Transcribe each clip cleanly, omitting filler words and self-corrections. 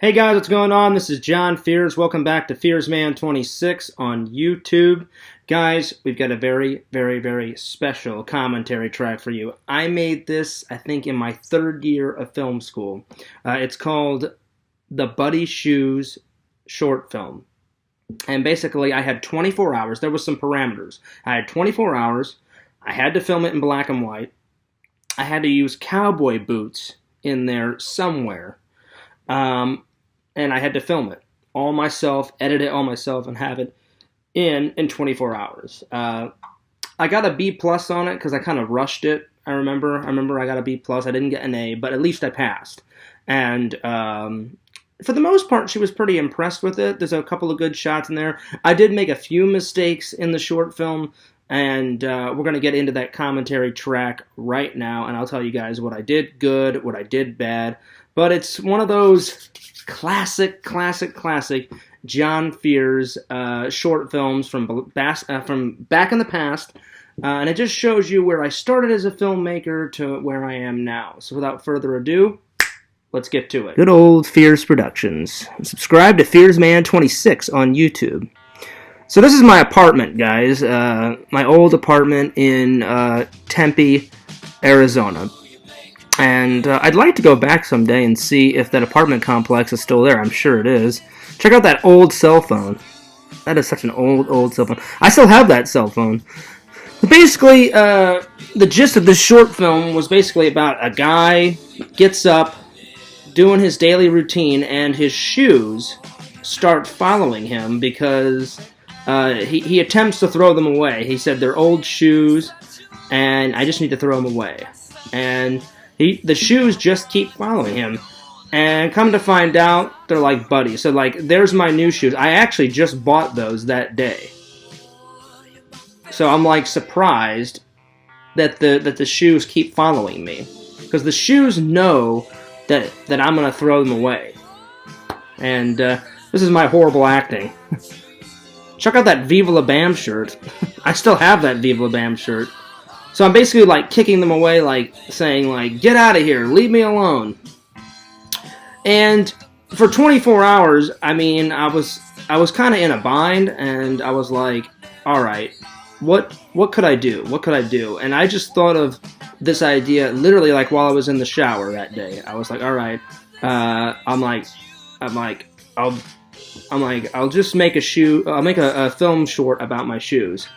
Hey guys, what's going on? This is John Fears. Welcome back to FearsMan26 on YouTube. Guys, we've got a very special commentary track for you. I made this, I think, in my third year of film school. It's called the Buddy Shoes short film. And basically, I had 24 hours. There was some parameters. I had 24 hours. I had to film it in black and white. I had to use cowboy boots in there somewhere. And I had to film it all myself, edit it all myself, and have it in 24 hours. I got a B plus on it because I kind of rushed it. I remember I got a B plus. I didn't get an A, but at least I passed. And for the most part, she was pretty impressed with it. There's a couple of good shots in there. I did make a few mistakes in the short film, and we're going to get into that commentary track right now, and I'll tell you guys what I did good, what I did bad. But it's one of those classic John Fears short films from back in the past, and it just shows you where I started as a filmmaker to where I am now. So without further ado, let's get to it. Good old Fears Productions. Subscribe to FearsMan26 on YouTube. So this is my apartment, guys. My old apartment in Tempe, Arizona. And I'd like to go back someday and see if that apartment complex is still there. I'm sure it is. Check out that old cell phone. That is such an old cell phone. I still have that cell phone. Basically, the gist of this short film was basically about a guy gets up, doing his daily routine, and his shoes start following him because he attempts to throw them away. He said they're old shoes, and I just need to throw them away. And the shoes just keep following him, and come to find out, they're like buddies. So like, there's my new shoes. I actually just bought those that day. So I'm like surprised that the shoes keep following me, because the shoes know that I'm gonna throw them away. And this is my horrible acting. Check out that Viva La Bam shirt. I still have that Viva La Bam shirt. So I'm basically like kicking them away, like saying like, get out of here, leave me alone. And for 24 hours, I mean, I was kind of in a bind, and I was like, all right, what could I do? What could I do? And I just thought of this idea literally like while I was in the shower that day. I was like, all right, I'll just make I'll make a film short about my shoes.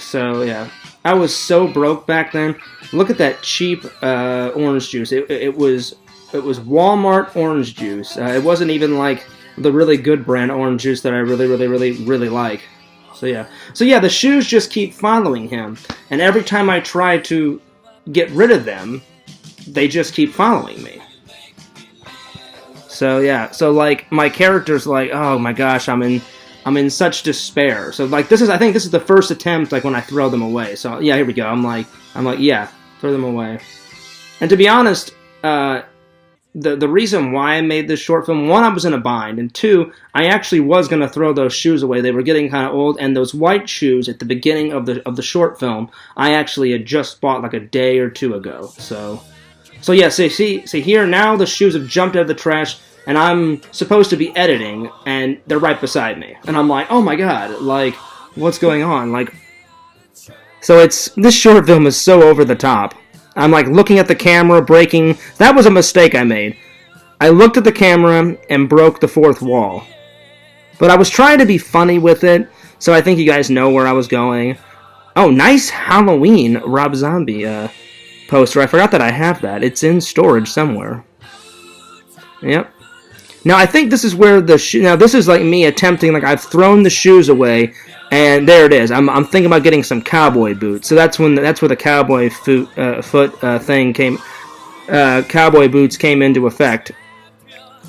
So yeah. I was so broke back then. Look at that cheap orange juice. It was Walmart orange juice. It wasn't even like the really good brand orange juice that I really like. So yeah, the shoes just keep following him, and every time I try to get rid of them, they just keep following me. So yeah, so like my character's like, oh my gosh, I'm in such despair. So like I think this is the first attempt like when I throw them away. So yeah, here we go. I'm like yeah, throw them away. And to be honest, the reason why I made this short film, one, I was in a bind, and two, I actually was gonna throw those shoes away. They were getting kind of old, and those white shoes at the beginning of the short film, I actually had just bought like a day or two ago. So yeah, see here now the shoes have jumped out of the trash. And I'm supposed to be editing, and they're right beside me. And I'm like, oh my god, like, what's going on? Like, so this short film is so over the top. I'm like looking at the camera, breaking. That was a mistake I made. I looked at the camera and broke the fourth wall. But I was trying to be funny with it, so I think you guys know where I was going. Oh, nice Halloween Rob Zombie poster. I forgot that I have that. It's in storage somewhere. Yep. Now, I think this is where now this is like me attempting, like I've thrown the shoes away, and there it is. I'm thinking about getting some cowboy boots. So that's where the cowboy foot thing came, cowboy boots came into effect.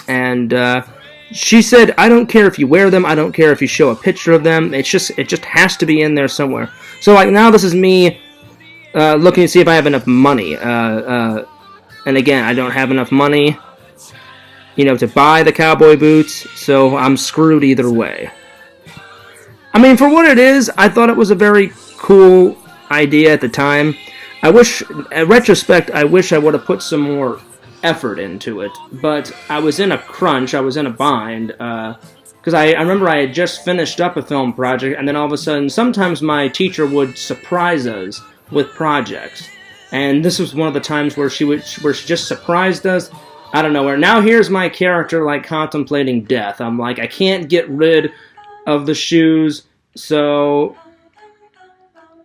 And she said, I don't care if you wear them, I don't care if you show a picture of them, it just has to be in there somewhere. So like now this is me looking to see if I have enough money. And again, I don't have enough money, to buy the cowboy boots, so I'm screwed either way. I mean, for what it is, I thought it was a very cool idea at the time. In retrospect, I wish I would have put some more effort into it. But I was in a crunch, I was in a bind, because I remember I had just finished up a film project, and then all of a sudden, sometimes my teacher would surprise us with projects. And this was one of the times where she just surprised us out of nowhere. Now here's my character, like, contemplating death. I'm like, I can't get rid of the shoes, so,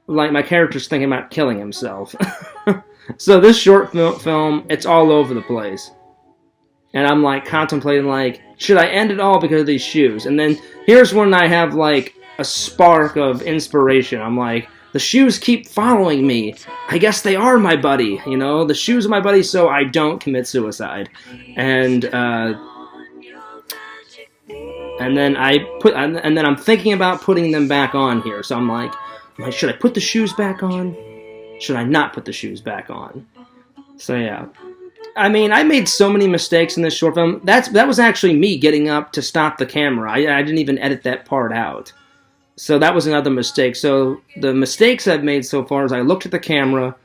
like, my character's thinking about killing himself. So this short film, it's all over the place. And I'm, like, contemplating, like, should I end it all because of these shoes? And then here's when I have, like, a spark of inspiration. I'm like, the shoes keep following me. I guess they are my buddy, you know? The shoes are my buddy, so I don't commit suicide. And then I'm thinking about putting them back on here. So I'm like, should I put the shoes back on? Should I not put the shoes back on? So yeah. I mean, I made so many mistakes in this short film. That was actually me getting up to stop the camera. I didn't even edit that part out. So that was another mistake. So the mistakes I've made so far is I looked at the camera.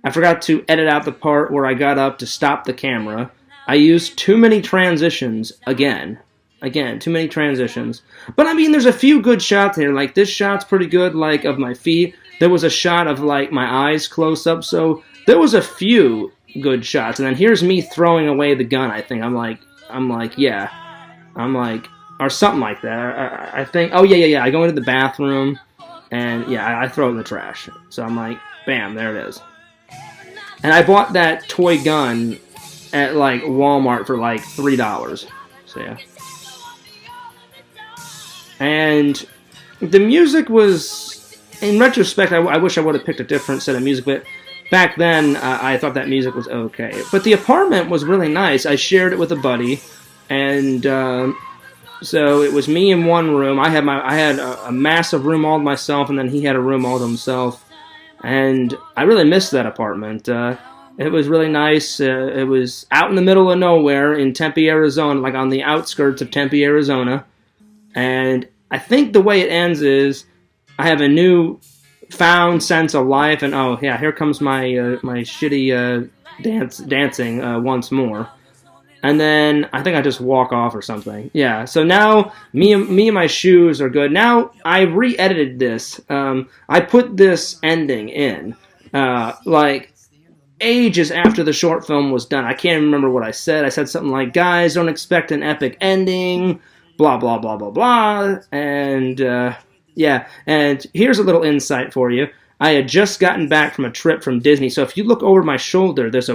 I forgot to edit out the part where I got up to stop the camera. I used too many transitions again. Again, too many transitions. But I mean, there's a few good shots here. Like, this shot's pretty good, like, of my feet. There was a shot of, like, my eyes close up. So there was a few good shots. And then here's me throwing away the gun, I think. I'm like, yeah. Or something like that. I think, oh, yeah. I go into the bathroom, and, yeah, I throw it in the trash. So I'm like, bam, there it is. And I bought that toy gun at, like, Walmart for, like, $3. So, yeah. And the music was, in retrospect, I wish I would have picked a different set of music, but back then, I thought that music was okay. But the apartment was really nice. I shared it with a buddy, and so it was me in one room. I had a massive room all to myself, and then he had a room all to himself. And I really missed that apartment. It was really nice. It was out in the middle of nowhere in Tempe, Arizona, like on the outskirts of Tempe, Arizona. And I think the way it ends is I have a new found sense of life, and oh yeah, here comes my my shitty dancing once more. And then I think I just walk off or something. Yeah, so now me and my shoes are good. Now I re-edited this. I put this ending in like ages after the short film was done. I can't remember what I said. I said something like, guys, don't expect an epic ending, blah, blah, blah, blah, blah. And yeah, and here's a little insight for you. I had just gotten back from a trip from Disney, so if you look over my shoulder, there's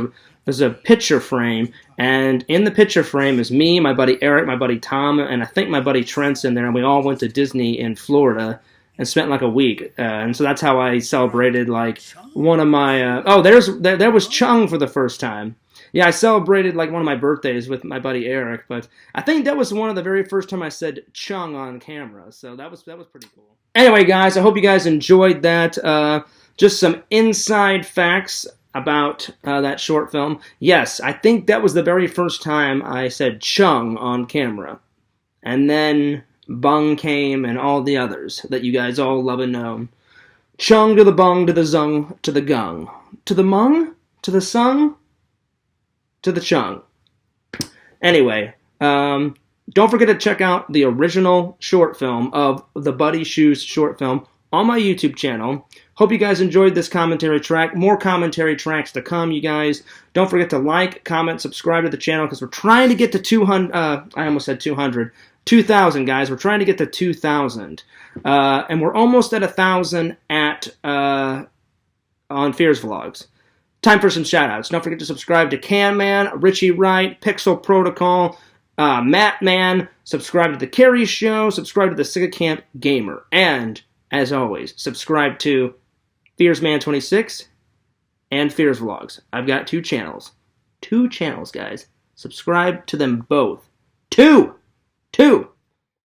a picture frame, and in the picture frame is me, my buddy Eric, my buddy Tom, and I think my buddy Trent's in there, and we all went to Disney in Florida and spent like a week, and so that's how I celebrated like one of my, there was Chung for the first time. Yeah, I celebrated like one of my birthdays with my buddy Eric, but I think that was one of the very first time I said Chung on camera, so that was pretty cool. Anyway, guys, I hope you guys enjoyed that. Just some inside facts about that short film. Yes, I think that was the very first time I said Chung on camera. And then Bung came and all the others that you guys all love and know. Chung to the Bung to the Zung to the Gung. To the Mung? To the Sung? To the Chung. Anyway, don't forget to check out the original short film of the Buddy Shoes short film on my YouTube channel. Hope you guys enjoyed this commentary track. More commentary tracks to come, you guys. Don't forget to like, comment, subscribe to the channel, because we're trying to get to 200. I almost said 200. 2,000, guys. We're trying to get to 2,000. And we're almost at 1,000 on Fears Vlogs. Time for some shoutouts. Don't forget to subscribe to Canman, Richie Wright, Pixel Protocol, Matt Man. Subscribe to The Carrie Show. Subscribe to the Sega Camp Gamer. And, as always, subscribe to FearsMan26 and Fears Vlogs. I've got 2 channels. 2 channels, guys. Subscribe to them both. 2!